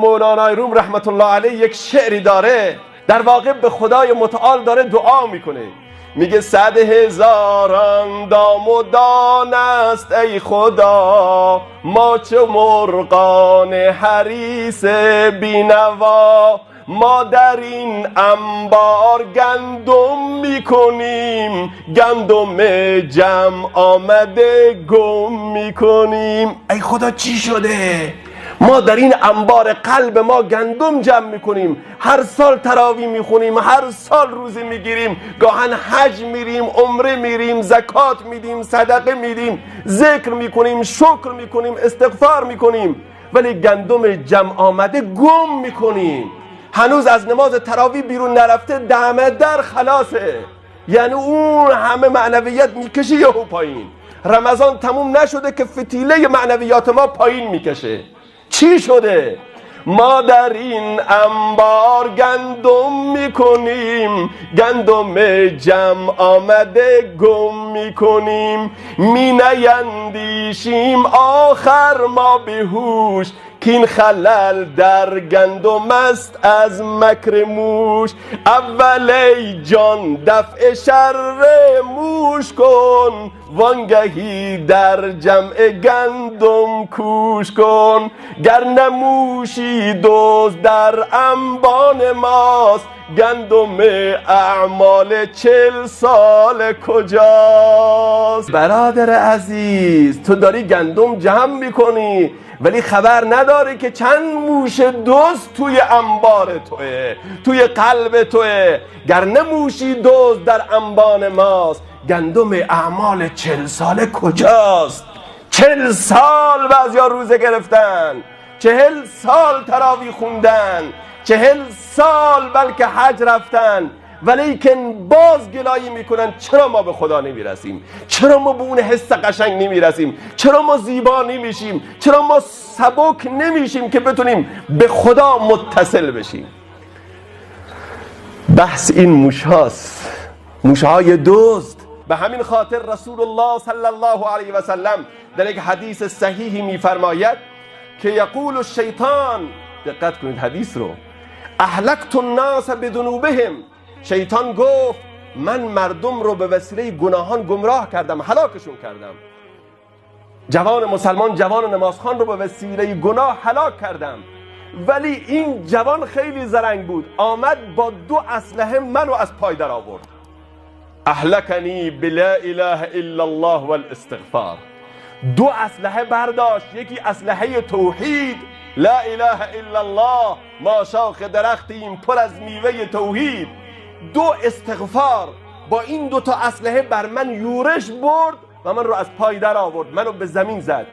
مولانا روم رحمت الله علیه یک شعری داره، در واقع به خدای متعال داره دعا میکنه، میگه 100,000 دام و دان است ای خدا، ما چه مرغان حریص بینوا، ما در این انبار گندم میکنیم، گندم جمع آمده گم میکنیم. ای خدا چی شده؟ ما در این انبار قلب ما گندم جمع میکنیم، هر سال تراویح میخونیم، هر سال روزه میگیریم، گاهن حج میریم، عمره میریم، زکات میدیم، صدقه میدیم، ذکر میکنیم، شکر میکنیم، استغفار میکنیم، ولی گندم جمع آمده گم میکنیم. هنوز از نماز تراویح بیرون نرفته دم در خلاصه، یعنی اون همه معنویت میکشه یهو پایین. رمضان تموم نشده که فتیله معنویات ما پایین میکشه. چی شده؟ ما در این انبار گندم میکنیم، گندم جمع آمده گم میکنیم، می نیندیشیم آخر ما بهوش، که این خلل در گندم است از مکر موش. اول ای جان دفع شر موش کن، وانگهی در جمع گندم کوش کن، گر نموشی دزد در انبان ماست، گندم اعمال 40 سال کجاست؟ برادر عزیز، تو داری گندم جمع میکنی ولی خبر نداری که چند موش دزد توی انبار توه، توی قلب توه. گر نموشی دزد در انبان ماست، گندم اعمال 40 سال کجاست؟ 40 سال بعضیا روزه گرفتن، 40 سال تراویح خوندن، 40 سال بلکه حج رفتن، ولیکن باز گلایه میکنن چرا ما به خدا نمیرسیم، چرا ما به اون حس قشنگ نمیرسیم، چرا ما زیبا نمیشیم، چرا ما سبک نمیشیم که بتونیم به خدا متصل بشیم. بحث این موشهاست، موشهای دزد. به همین خاطر رسول الله صلی الله علیه و سلم در یک حدیث صحیحی میفرماید که یقول الشیطان، دقت کنید حدیث رو، اهلکت الناس بذنوبهم، شیطان گفت من مردم رو به وسیله گناهان گمراه کردم، هلاکشون کردم. جوان مسلمان، جوان نمازخوان رو به وسیله گناه هلاک کردم. ولی این جوان خیلی زرنگ بود، آمد با 2 اسلحه منو از پای در آورد. اهلکنی بلا اله الا الله والاستغفار. 2 اسلحه برداشت، یکی اسلحه توحید، لا اله الا الله، ما شاخ درختیم پر از میوه توحید. 2 استغفار. با این 2 تا اسلحه بر من یورش برد و من رو از پای در آورد، منو به زمین زد.